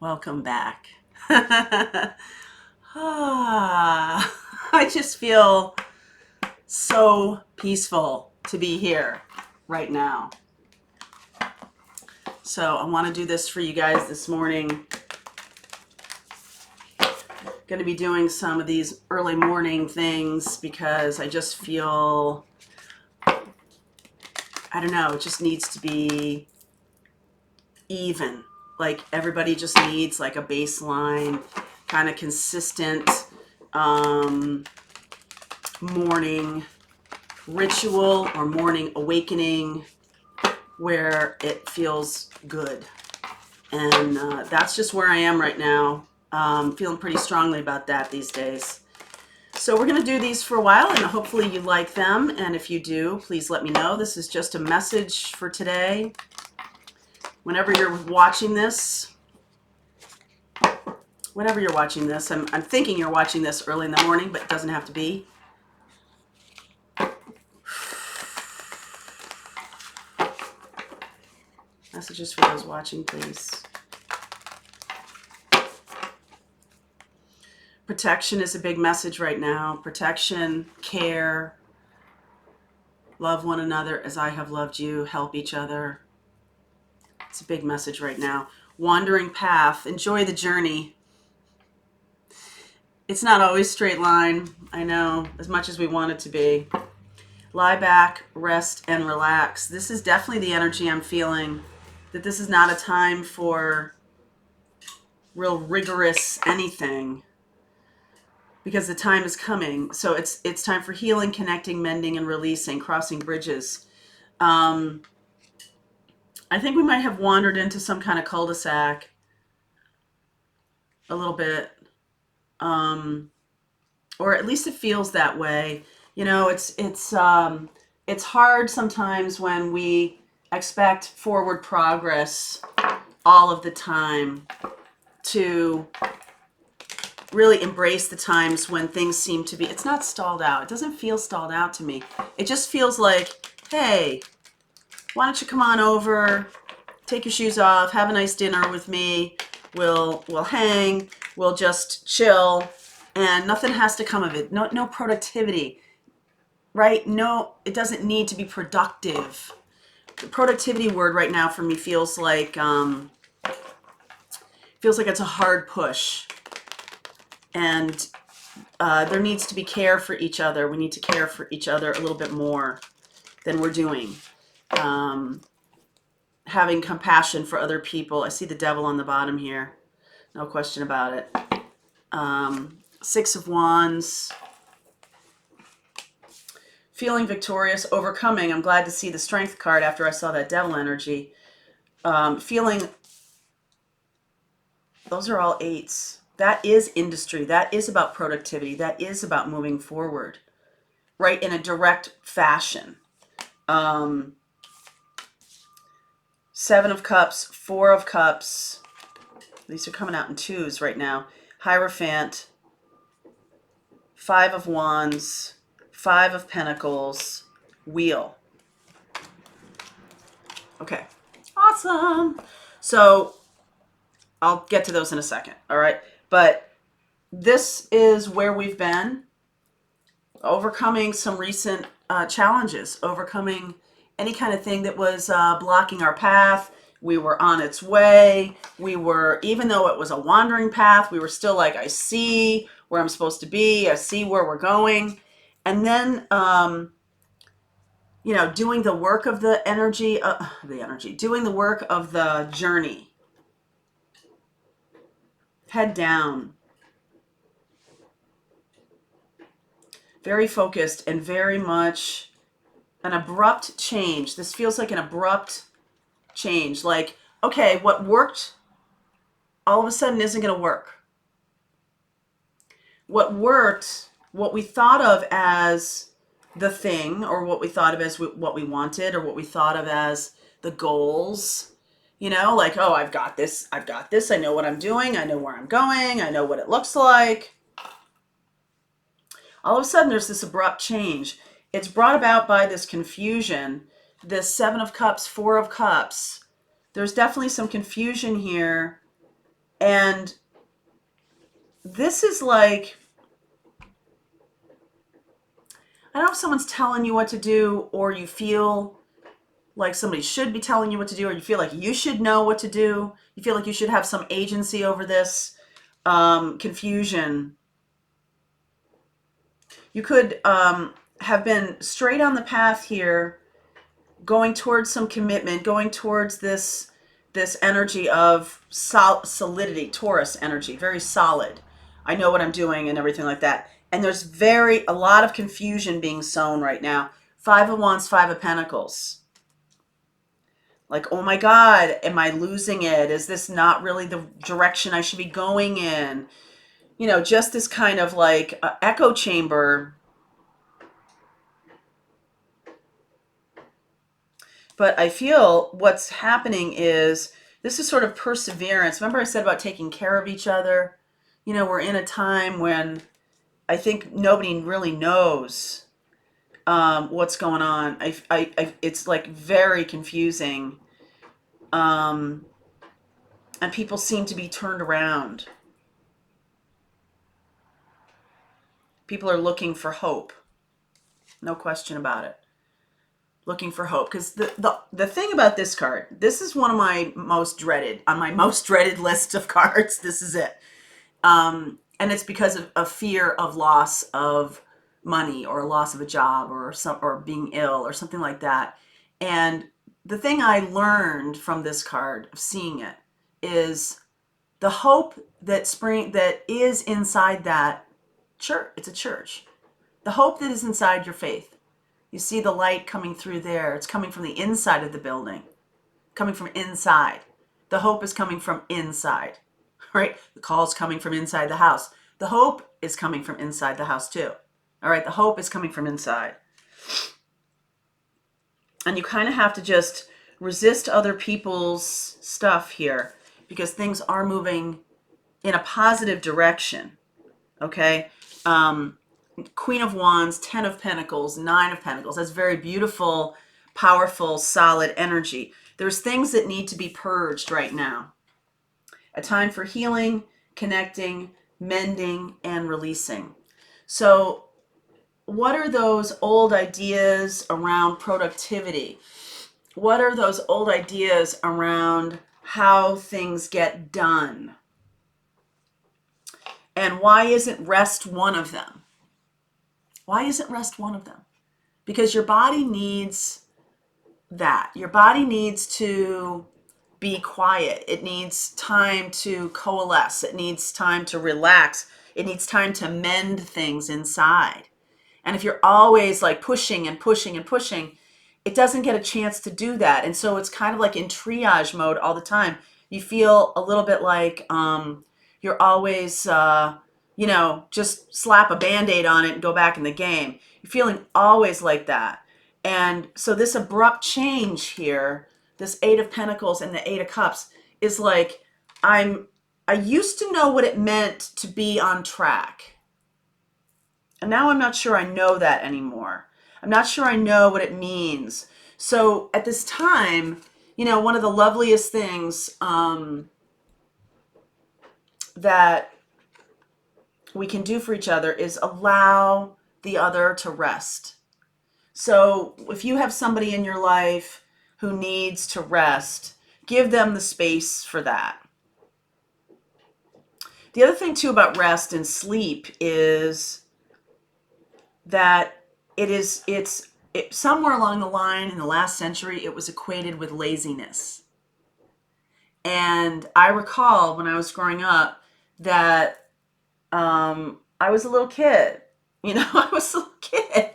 Welcome back. I just feel so peaceful to be here right now. So I want to do this for you guys this morning. Going to be doing some of these early morning things because I just feel, I don't know, it just needs to be even. Like everybody just needs like a baseline, kind of consistent morning ritual or morning awakening where it feels good. And that's just where I am right now. Feeling pretty strongly about that these days. So we're going to do these for a while, and hopefully you like them. And if you do, please let me know. This is just a message for today. Whenever you're watching this, I'm thinking you're watching this early in the morning, but it doesn't have to be. Messages for those watching, please. Protection is a big message right now. Protection, care, love one another as I have loved you, help each other. It's a big message right now. Wandering path, enjoy the journey. It's not always straight line, I know, as much as we want it to be. Lie back, rest, and relax. This is definitely the energy I'm feeling, that this is not a time for real rigorous anything, because the time is coming. So it's time for healing, connecting, mending, and releasing, crossing bridges. I think we might have wandered into some kind of cul-de-sac a little bit, or at least it feels that way. You know, it's hard sometimes when we expect forward progress all of the time to really embrace the times when things seem to be, it's not stalled out. It doesn't feel stalled out to me. It just feels like, hey, why don't you come on over, take your shoes off, have a nice dinner with me. We'll hang, we'll just chill, and nothing has to come of it. No productivity, right? No, it doesn't need to be productive. The productivity word right now for me feels like it's a hard push. And there needs to be care for each other. We need to care for each other a little bit more than we're doing. Having compassion for other people. I see the devil on the bottom here. No question about it. Six of Wands. Feeling victorious, overcoming. I'm glad to see the Strength card after I saw that devil energy. Feeling, those are all eights. That is industry. That is about productivity. That is about moving forward, right, in a direct fashion. Seven of Cups, Four of Cups. These are coming out in twos right now. Hierophant, Five of Wands, Five of Pentacles, Wheel. Okay, awesome. So I'll get to those in a second, all right? But this is where we've been, overcoming some recent challenges, overcoming any kind of thing that was blocking our path. We were on its way. We were, even though it was a wandering path, we were still like, I see where I'm supposed to be. I see where we're going. And then, doing the work of the energy, doing the work of the journey. Head down. Very focused and very much an abrupt change. This feels like an abrupt change. Like, okay, what worked all of a sudden isn't going to work. What worked, what we thought of as the thing, or what we thought of as what we wanted, or what we thought of as the goals, like, oh, I've got this, I know what I'm doing, I know where I'm going, I know what it looks like. All of a sudden, there's this abrupt change. It's brought about by this confusion, this Seven of Cups, Four of Cups. There's definitely some confusion here And this is like, I don't know if someone's telling you what to do, or you feel like somebody should be telling you what to do, or you feel like you should know what to do. You feel like you should have some agency over this confusion. You could have been straight on the path here, going towards some commitment, going towards this energy of solidity, Taurus energy, very solid. I know what I'm doing and everything like that. And there's a lot of confusion being sown right now. Five of Wands, Five of Pentacles. Like, oh my God, am I losing it? Is this not really the direction I should be going in? You know, just this kind of like echo chamber. But I feel what's happening is this is sort of perseverance. Remember I said about taking care of each other? You know, we're in a time when I think nobody really knows what's going on. It's like very confusing. And people seem to be turned around. People are looking for hope. No question about it. Looking for hope. Because the thing about this card, this is one of my most dreaded, on my most dreaded list of cards. This is it. And it's because of a fear of loss of money, or a loss of a job, or being ill, or something like that. And the thing I learned from this card, of seeing it, is the hope that is inside that church. It's a church. The hope that is inside your faith. You see the light coming through there. It's coming from the inside of the building, coming from inside. The hope is coming from inside, right? The call is coming from inside the house. The hope is coming from inside the house too. All right, the hope is coming from inside. And you kind of have to just resist other people's stuff here, because things are moving in a positive direction, okay? Queen of Wands, 10 of Pentacles, 9 of Pentacles. That's very beautiful, powerful, solid energy. There's things that need to be purged right now. A time for healing, connecting, mending, and releasing. So what are those old ideas around productivity? What are those old ideas around how things get done? And why isn't rest one of them? Why isn't rest one of them? Because your body needs that. Your body needs to be quiet. It needs time to coalesce. It needs time to relax. It needs time to mend things inside. And if you're always like pushing and pushing and pushing, it doesn't get a chance to do that. And so it's kind of like in triage mode all the time. You feel a little bit like you're always, just slap a Band-Aid on it and go back in the game. You're feeling always like that. And so this abrupt change here, this Eight of Pentacles and the Eight of Cups, is like, I used to know what it meant to be on track. And now I'm not sure I know that anymore. I'm not sure I know what it means. So at this time, one of the loveliest things that we can do for each other is allow the other to rest. So if you have somebody in your life who needs to rest, give them the space for that. The other thing too about rest and sleep is that it's somewhere along the line in the last century, it was equated with laziness. And I recall when I was growing up that I was a little kid. I was a little kid. I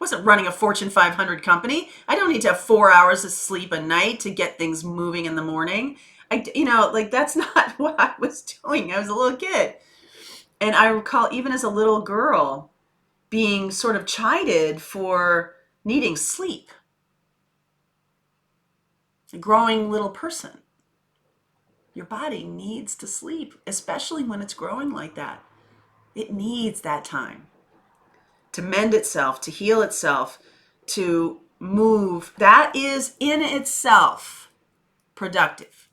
wasn't running a Fortune 500 company. I don't need to have 4 hours of sleep a night to get things moving in the morning. That's not what I was doing. I was a little kid. And I recall even as a little girl being sort of chided for needing sleep. A growing little person. Your body needs to sleep, especially when it's growing like that. It needs that time to mend itself, to heal itself, to move. That is in itself productive.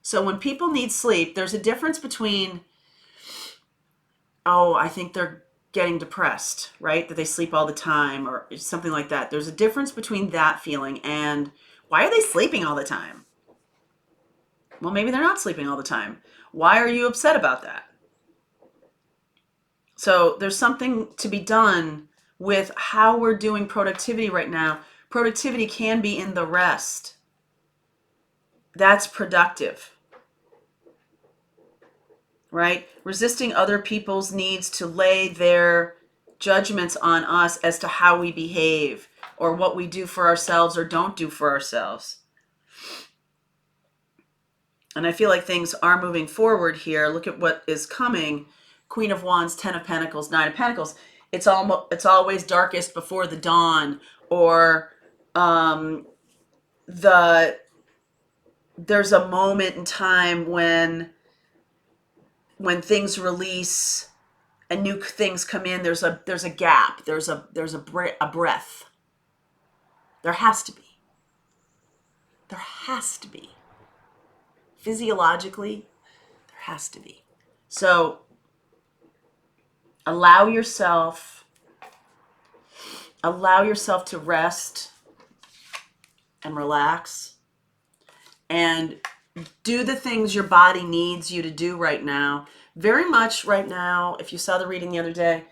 So when people need sleep, there's a difference between, oh, I think they're getting depressed, right? That they sleep all the time or something like that. There's a difference between that feeling and why are they sleeping all the time? Well, maybe they're not sleeping all the time. Why are you upset about that? So there's something to be done with how we're doing productivity right now. Productivity can be in the rest. That's productive, right? Resisting other people's needs to lay their judgments on us as to how we behave or what we do for ourselves or don't do for ourselves. And I feel like things are moving forward here. Look at what is coming. Queen of Wands, 10 of Pentacles, 9 of Pentacles. It's always darkest before the dawn, or there's a moment in time when things release and new things come in. There's a gap. There's a breath. There has to be. There has to be. Physiologically, there has to be. So allow yourself to rest and relax and do the things your body needs you to do right now. Very much right now, if you saw the reading the other day,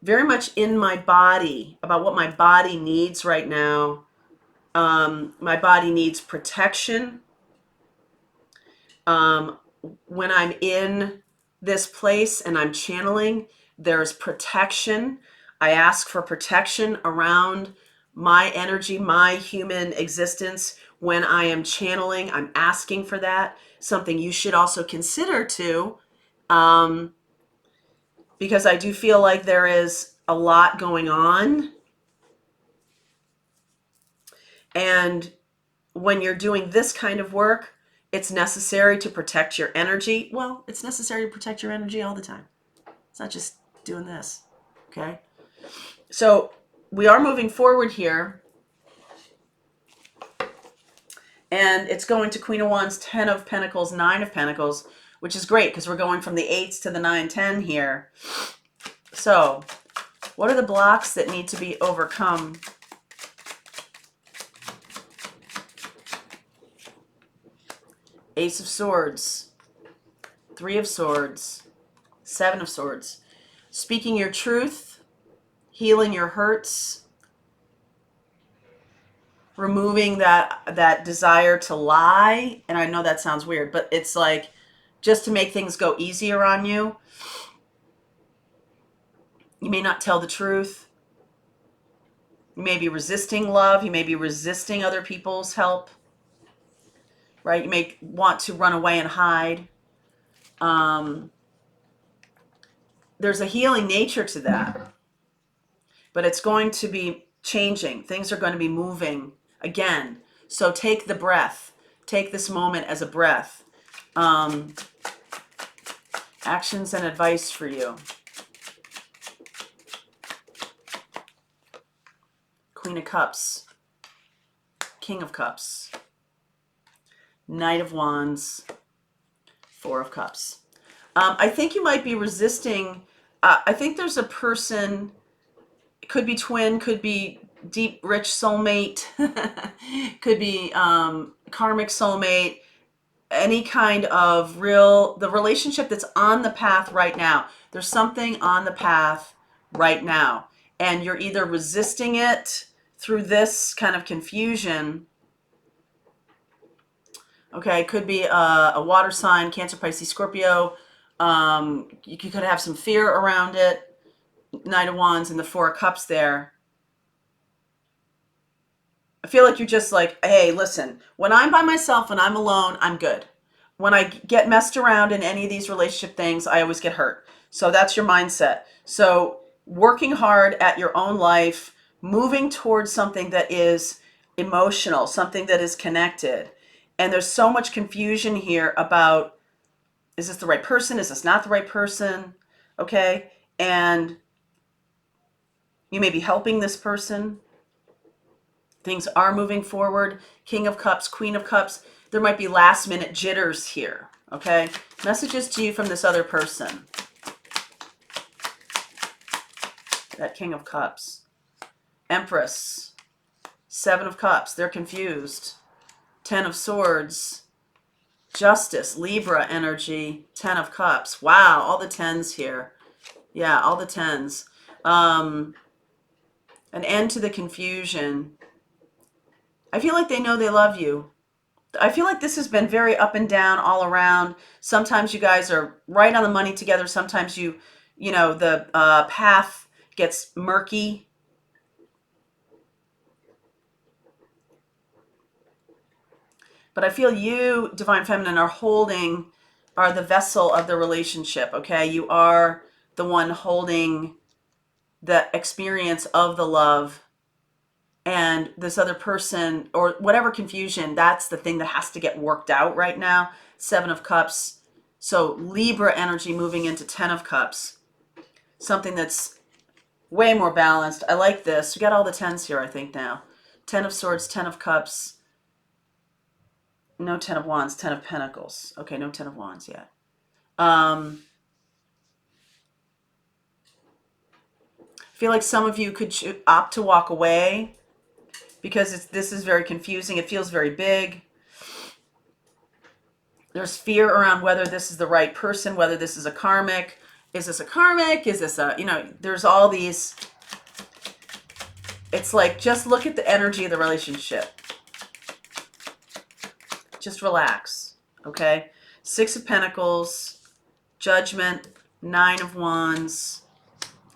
very much in my body, about what my body needs right now. My body needs protection. When I'm in this place and I'm channeling, there's protection. I ask for protection around my energy, my human existence. When I am channeling, I'm asking for that. Something you should also consider too, because I do feel like there is a lot going on. And when you're doing this kind of work, it's necessary to protect your energy. Well, it's necessary to protect your energy all the time. It's not just doing this, okay? So we are moving forward here. And it's going to Queen of Wands, 10 of Pentacles, 9 of Pentacles, which is great because we're going from the 8s to the 9, 10 here. So what are the blocks that need to be overcome? Ace of Swords, 3 of Swords, 7 of Swords. Speaking your truth, healing your hurts, removing that desire to lie. And I know that sounds weird, but it's like just to make things go easier on you. You may not tell the truth. You may be resisting love. You may be resisting other people's help, right? You may want to run away and hide. There's a healing nature to that, but it's going to be changing. Things are going to be moving again. So take the breath. Take this moment as a breath. Actions and advice for you. Queen of Cups, King of Cups, Knight of Wands, 4 of Cups. I think you might be resisting. I think there's a person, it could be twin, could be deep, rich soulmate, could be karmic soulmate, any kind of the relationship that's on the path right now. There's something on the path right now, and you're either resisting it through this kind of confusion. Okay, it could be a water sign, Cancer, Pisces, Scorpio. You could have some fear around it. Knight of Wands and the 4 of Cups there. I feel like you're just like, hey, listen, when I'm by myself, when I'm alone, I'm good. When I get messed around in any of these relationship things, I always get hurt. So that's your mindset. So working hard at your own life, moving towards something that is emotional, something that is connected. And there's so much confusion here about, is this the right person? Is this not the right person? Okay. And you may be helping this person. Things are moving forward. King of Cups, Queen of Cups. there might be last minute jitters here. Okay, messages to you from this other person. That King of Cups. Empress. Seven of Cups. They're confused. Ten of Swords. Justice. Libra energy. Ten of Cups. Wow, all the tens here. Yeah, all the tens. An end to the confusion. I feel like they know they love you. I feel like this has been very up and down all around. Sometimes you guys are right on the money together. Sometimes you know, the path gets murky. But I feel you, Divine Feminine, are the vessel of the relationship, okay? You are the one holding the experience of the love. And this other person, or whatever confusion, that's the thing that has to get worked out right now. Seven of Cups. So Libra energy moving into Ten of Cups. Something that's way more balanced. I like this. We got all the tens here, I think, now. Ten of Swords, Ten of Cups. No Ten of Wands, Ten of Pentacles. Okay, no Ten of Wands yet. I feel like some of you could opt to walk away because this is very confusing. It feels very big. There's fear around whether this is the right person, whether this is a karmic. Is this a karmic? Is this a, there's all these. It's like, just look at the energy of the relationship. Just relax, okay? Six of Pentacles, Judgment, Nine of Wands,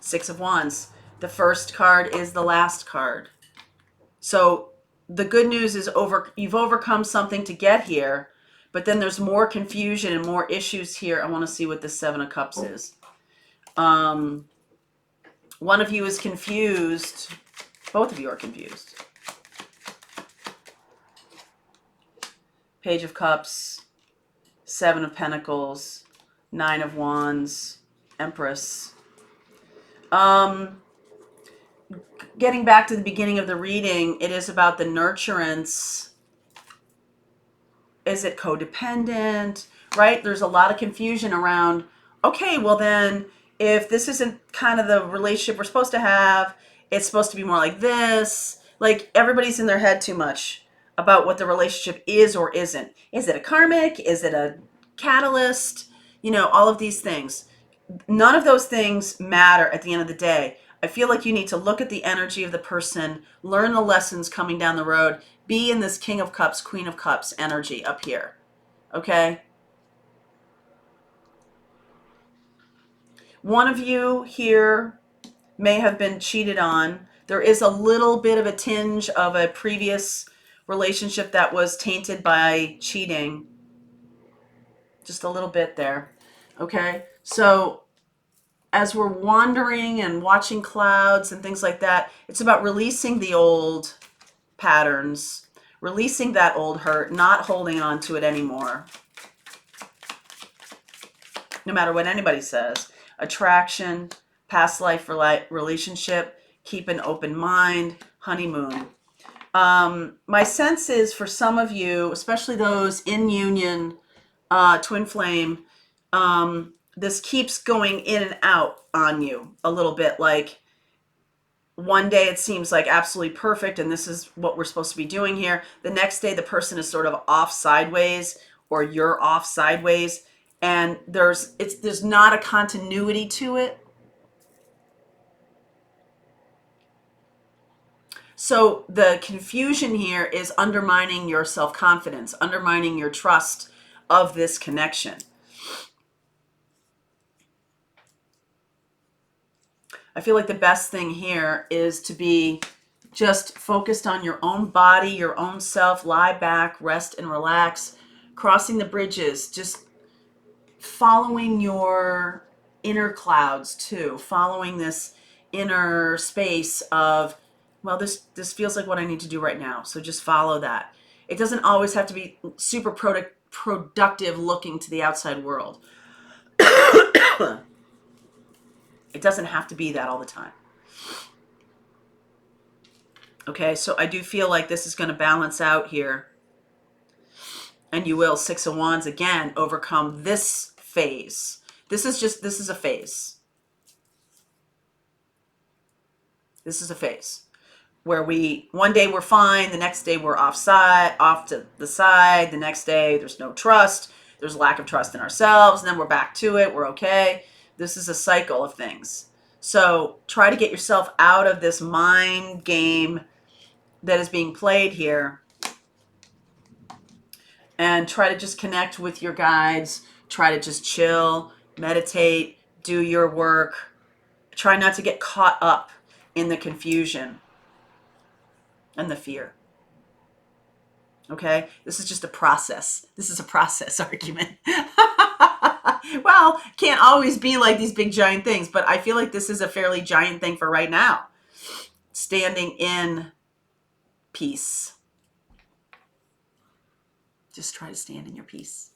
Six of Wands. The first card is the last card. So the good news is you've overcome something to get here, but then there's more confusion and more issues here. I want to see what the Seven of Cups is. One of you is confused. Both of you are confused. Page of Cups, Seven of Pentacles, Nine of Wands, Empress. Getting back to the beginning of the reading, it is about the nurturance. Is it codependent, right? There's a lot of confusion around, okay, well then, if this isn't kind of the relationship we're supposed to have, it's supposed to be more like this. Like, everybody's in their head too much about what the relationship is or isn't. Is it a karmic? Is it a catalyst? All of these things. None of those things matter at the end of the day. I feel like you need to look at the energy of the person, learn the lessons coming down the road, be in this King of Cups, Queen of Cups energy up here. Okay? One of you here may have been cheated on. There is a little bit of a tinge of a previous relationship that was tainted by cheating. Just a little bit there. Okay? So as we're wandering and watching clouds and things like that, it's about releasing the old patterns, releasing that old hurt, not holding on to it anymore. No matter what anybody says. Attraction, past life relationship, keep an open mind, honeymoon. My sense is for some of you, especially those in union, twin flame, this keeps going in and out on you a little bit. Like, one day it seems like absolutely perfect and this is what we're supposed to be doing here. The next day the person is sort of off sideways, or you're off sideways, and there's not a continuity to it. So the confusion here is undermining your self-confidence, undermining your trust of this connection. I feel like the best thing here is to be just focused on your own body, your own self, lie back, rest and relax, crossing the bridges, just following your inner clouds too, following this inner space of, well, this feels like what I need to do right now. So just follow that. It doesn't always have to be super productive looking to the outside world. It doesn't have to be that all the time. Okay, so I do feel like this is going to balance out here. And you will, Six of Wands, again, overcome this phase. This is a phase. This is a phase where one day we're fine, the next day we're off to the side, the next day there's no trust, there's lack of trust in ourselves, and then we're back to it, we're okay. This is a cycle of things. So try to get yourself out of this mind game that is being played here, and try to just connect with your guides. Try to just chill, meditate, do your work. Try not to get caught up in the confusion and the fear. Okay? This is just a process. This is a process argument. Well, can't always be like these big giant things, but I feel like this is a fairly giant thing for right now. Standing in peace. Just try to stand in your peace.